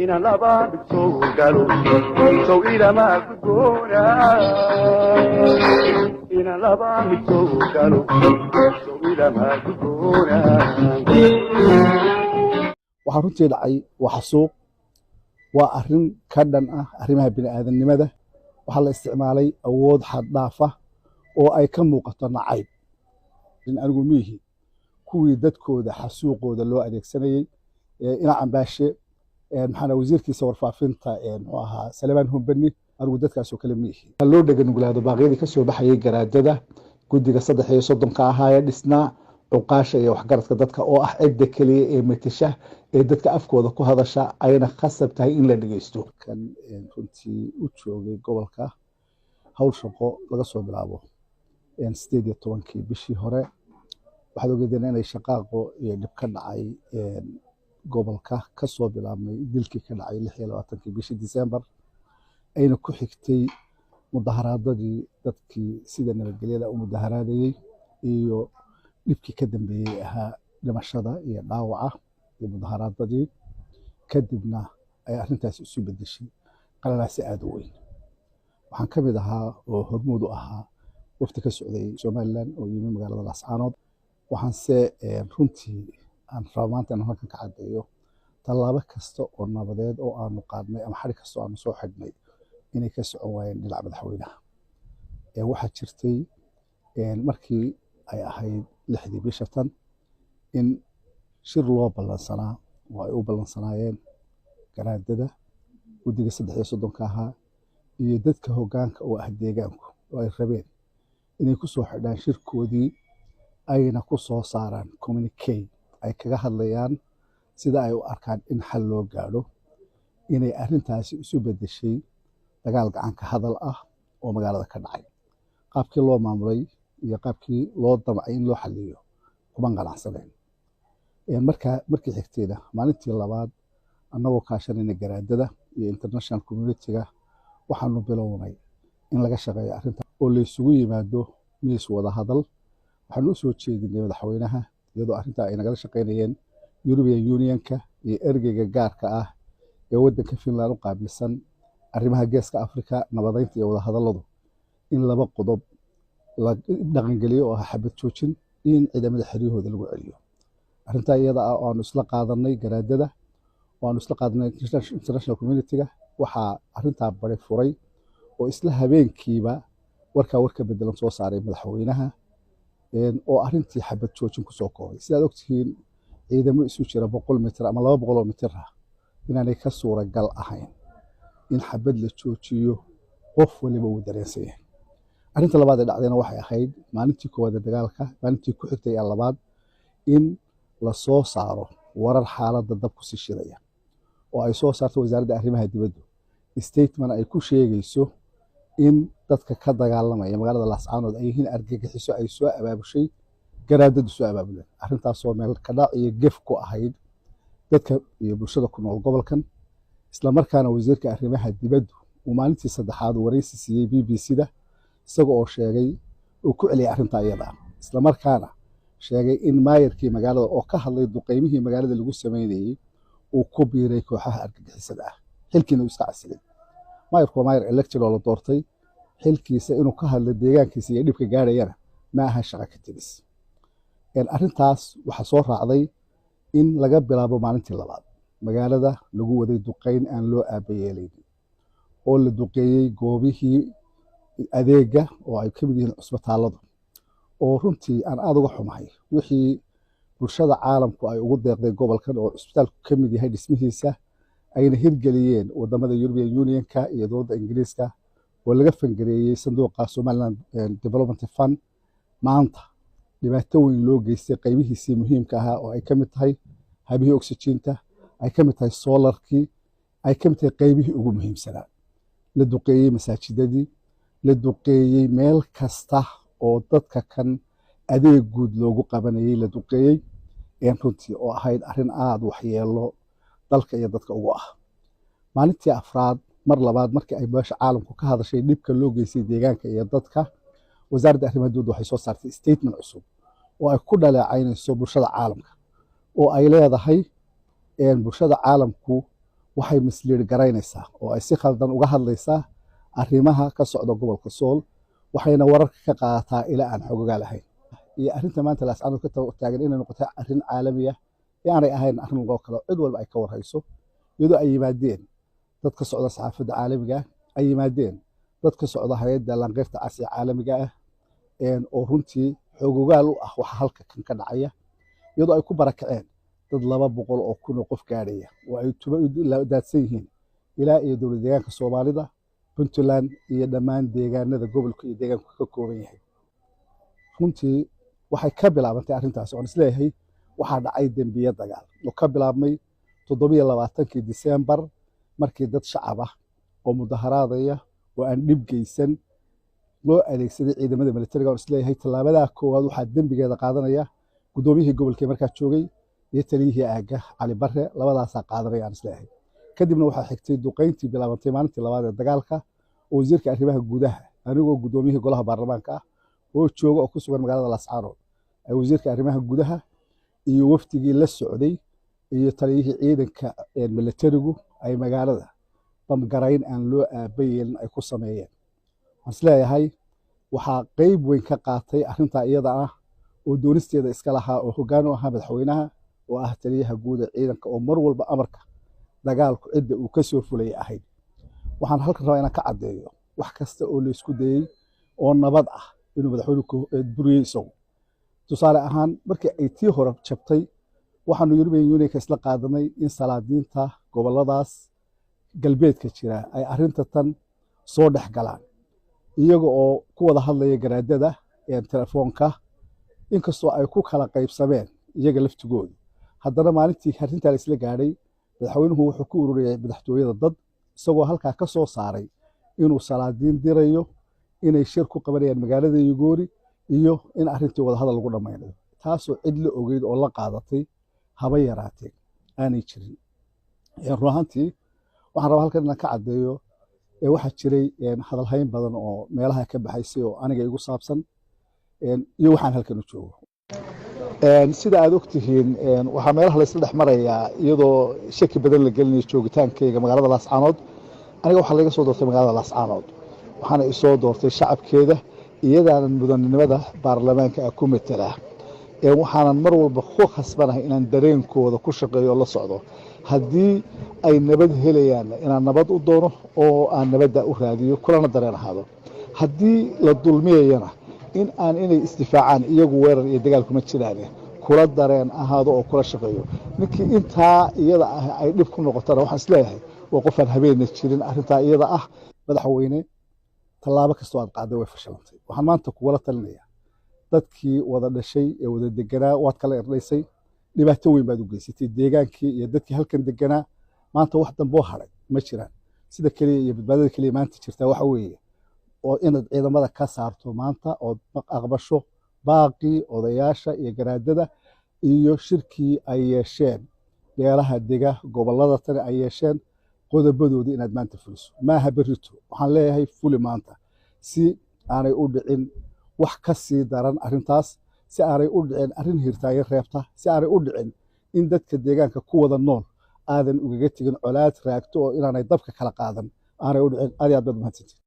ina laba soo galo soo ila ma gudboona ina laba soo galo soo ila ma gudboona waxa runtii dhacay wax suuq waa arrin ka dhan ah arrimaha bini'aadanimada waxaa la isticmaalay awood xad dhaaf ah oo ay ka muuqato nacayb in anigu miihi kuwii dadkooda xasuuqooda loo adeegsanayay ina cambaashe maxaana wasiirkiisa warfaafinta muxuu ahaa Salmaan Humbani anigu dadkaas oo kale miihi loo dhagan nuglaado baaqyadii ka soo baxayay garaadada guddiga 33 ahaa ee dhisnaa cuqaasha iyo waxgaradka dadka oo ah cidda kaliya ee matasha ee dadka afkooda ku hadasha ayna khasab tahay in la dhageysto kan runtii u joogay gobolka hawl shaqo laga soo bilaabo 18 bishii hore waxaad ogeedeen inay shaqaaqo iyo dhib ka dhacay gobolka ka soo bilaabmay dilkii ka dhacay 26 bishii December ayna ku xigtay mudaharaadadii dadkii sida nabadgelyada u mudaharaadayay iyo dhibkii ka dambeeyay ahaa dhimashada iyo dhaawaca iyo mudaharaadadii kadibna ay arrintaas isu bedeshay qalalaasi aad u weyn waxaan ka mid ahaa oo hormuud u ahaa wafdi ka socday Somaliland oo yimi magaalada Laascaanood waxaan se runtii aan maanta aan halkan ka cadeeyo tallaabo kasta oo nabadeed oo aanu qaadnay ama xarig kasta oo aanu soo xidhnay inay ka socon waayeen dhinaca madaxweynaha waxaa jirtay markii ay ahayd 6 bisha tan in shir loo ballansanaa oo ay u ballansanaayeen garaadada guddiga 33 ahaa iyo dadka hoggaanka oo ah deegaanku oo ay rabeen inay ku soo xidhaan shirkoodii ayna ku soo saaraan communique ay kaga hadlayaan sida ay u arkaan in xal loo gaadho inay arrintaasi isu bedeshay dagaal gacan ka hadal ah oo magaalada ka dhacay qaabkii loo maamulay iyo qaabkii loo damcay in loo xaliyo kuma qanacsaneen markii xigtayna maalintii labaad annagoo kaashanayna garaadada iyo international community-ga waxaanu bilownay in laga shaqeeyo arrinta oo la isugu yimaado miis wada hadal waxaanu u soo jeedinay madaxweynaha iyadoo arrinta ay nagala shaqeynayeen European Union-ka iyo ergeyga gaarka ah ee waddanka Finland u qaabilsan arrimaha geeska Afrika nabadeynta iyo wada hadalladu in laba qodob la dhaqangeliyo oo xabad joojin in ciidamada xiriirhooda lagu celiyo arrinta iyada ah oo aanu isla qaadanay garaadada oo aanu isla qaadanay international community-ga waxaa arrintaa bari furay oo isla habeenkiiba warka bedelan soo saaray madaxweynaha oo arrintii xabad joojin ku soo koobay sidaad ogtihiin ciidamo isu jira 100 mitir ama 200 mitir ah inaanay ka suuragal ahayn in xabad la joojiyo qof waliba uu dareensan yahay arrinta labaad ee dhacdayna waxay ahayd maalintii koowaad ee dagaalka maalintii ku xigtay ee labaad in la soo saaro warar xaaladda dab ku sii shidaya oo ay soo saarto wasaaradda arrimaha dibadda statement ay ku sheegayso in dadka ka dagaalamaya magaalada Laascaanood ay yihiin argagixiso ay soo abaabushay garaadadu soo abaabuleen arrintaasoo meel ka dhac iyo gef ku ahayd dadka iyo bulshada ku nool gobolkan isla markaana wasiirka arrimaha dibadda uu maalintii saddexaad wareysi siiyay BBC-da isagoo oo sheegay oo ku celiyay arrinta iyada isla markaana sheegay in maayarkii magaalada oo ka hadlay duqeymihii magaalada lagu sameeyay uu ku biiray kooxaha argagixisada ah xilkiina uu iska casilay maayarku maayar electoral la doortay xilkiisa inuu ka hadlo deegaankiisa iyo dhibka gaarayana ma aha shaqo ka tigis arrintaas waxaa soo raacday in laga bilaabo maalintii labaad magaalada lagu waday duqeyn aan loo aabayeelaynin oo la duqeeyey goobihii adeega oo ay ka mid yihiin cusbitaalladu oo runtii aan aad uga xumahay wixii bulshada caalamku ay ugu deeqday gobolkan oo cusbitaalku ka mid yahay dhismihiisa ayna hirgeliyeen wadamada European Union-ka iyo dowladda Ingiriiska oo laga fangareeyay sanduuqa Somaliland Development Fund maanta dhibaato weyn loo geystay qaybihiisii muhiimka ahaa oo ay ka mid tahay habihii oxygen-ta ay ka mid tahay solarkii ay ka mid tahay qaybihii ugu muhiimsanaa la duqeeyey masaajidadii la duqeeyey meel kasta oo dadka kan adeeg guud loogu qabanayay la duqeeyey runtii oo ahayd arrin aad waxyeelo dalka iyo dadka ugu ah maalintii afraad mar labaad markii ay beesha caalamku ka hadashay dhibka loo geystay deegaanka iyo dadka wasaaradda arrimaha dibadda waxay soo saartay statement cusub oo ay ku dhaleecaynayso bulshada caalamka oo ay leedahay bulshada caalamku waxay misliir garaynaysaa oo ay si khaldan uga hadlaysaa arrimaha ka socda gobolka sool waxayna wararka ka qaadataa ilaa aan xogogaa lahayn iyo arrinta maanta laascaanood ka taagan inay noqotay arrin caalami ah ee aanay ahayn arrin lagoo kale cid walba ay ka warhayso iyadoo ay yimaadeen dad ka socda saxaafadda caalamiga ah ay yimaadeen dad ka socda hay-adda lanqeyrta cas ee caalamiga ah oo runtii xogogaal u ah waxa halka kan ka dhacaya iyadoo ay ku barakaceen dad 200 oo kun oo qof gaadhaya oo ay tuba daadsan yihiin ilaa iyo dowlad deegaanka Soomaalida Puntland iyo dhammaan deegaanada gobolka iyo deegaanka ka kooban yahay runtii waxay ka bilaabantay arrintaas oo isleeyahay waxa dhacay dambiye dagaal oo ka bilaabmay 27 December markii dad shacab ah oo mudaharaadaya oo aan dhib geysan loo adeegsaday ciidamada militariga oo isleeyahay tallaabada koowaad waxa dambigeeda qaadanaya gudoomiyihii gobolka markaa joogay iyo taliyihii aaga Cali Barre labadaas qaadanaya aan isleeyahay kadibna waxa xigtay duqeyntii bilaabantay maalintii labaad ee dagaalka oo wasiirka arrimaha gudaha anigoo gudoomiyihii golaha baarlamaanka ah oo jooga oo ku sugan magaalada Laascaanood ay wasiirka arrimaha gudaha iyo waftigii la socday iyo taliyihii ciidanka militarigu ay magaalada bamgarayn aan loo aabayeen ay ku sameeyeen isleeyahay waxa qayb weyn ka qaatay arrinta iyada ah oo doonisteeda iska lahaa oo hoggaan u ahaa madaxweynaha oo ah taliyaha guud ee ciidanka oo mar walba amarka dagaalku cidda uu ka soo fulay ahayd waxaan halkan rabaa inaan ka cadeeyo wax kasta oo la isku dayay oo nabad ah inuu madaxweynuhu buriyay isagu tusaale ahaan markii ay tii hore jabtay waxaanu European Union ka isla qaadanay in salaadiinta goboladaas galbeedka jira ay arrinta tan soo dhex galaan iyaga oo ku wada hadlaya garaadada telefoonka inkastoo ay ku kala qaybsameen iyaga laftigooda haddana maalintii arrinta la isla gaadhay madaxweynuhu wuxuu ku ururiyay madaxtooyada dad isagoo halkaa ka soo saaray inuu salaadiin dirayo inay shir ku qabanayaan magaalada Yugoori iyo in arrintii wada hadal lagu dhameynayo taasoo cid la ogeyd oo la qaadatay haba yaraatee aanay jirin ruuxantii waxaan rabaa halkan inaan ka cadeeyo waxaa jiray hadal hayn badan oo meelaha ka baxaysay oo aniga igu saabsan iyo waxaan halkan u joogo sida aad ogtihiin waxaa meelaha la isla dhex marayaa iyadoo shaki badan la gelinayo joogitaankayga magaalada Laascaanood aniga waxaa laga soo doortay magaalada Laascaanood waxaana i soo doortay shacabkeeda iyadaanan mudanimada baarlamaanka ku metela waxaanan mar walba ku khasbanahay inaan dareenkooda ku shaqeeyo la socdo haddii ay nabad helayaan inaan nabad u doono oo aan nabadda u raadiyo kulana dareen ahaado haddii la dulmiyayana in aan inay istifaacaan iyagu weerar iyo dagaal kuma jiraan kula dareen ahaado oo kula shaqeeyo ninkii intaa iyada ah ay dhib ku noqotana waxaan isleeyahay waa qofaan habeenna jirin arrintaa iyada ah madaxweyne tallaabo kastoo aad qaaday way fashilantay waxaan maanta kugula talinayaa dadkii wada dhashay ee wada deganaa waad kala irdhaysay dhibaato weyn baad u geysatay deegaankii iyo dadkii halkan deganaa maanta wax dambe oo haray ma jiraan sida kaliya iyo badbaadada kaliya maanta jirta waxa weeye oo inaad ciidamada ka saarto maanta oo aqbasho baaqii odayaasha iyo garaadada iyo shirkii ay yeesheen beelaha dega gobolada tan ay yeesheen qodobadoodii inaad maanta fuliso maaha berrito waxaan leeyahay fuli maanta si aanay u dhicin wax ka sii daran arrintaas si aanay u dhicin arrin hirtaayo reebta si aanay u dhicin in dadka deegaanka ku wada nool aadan ugaga tegin colaad raagto oo inaanay dabka kala qaadan aanay u dhicin aad iyo aad baad mahadsantihiin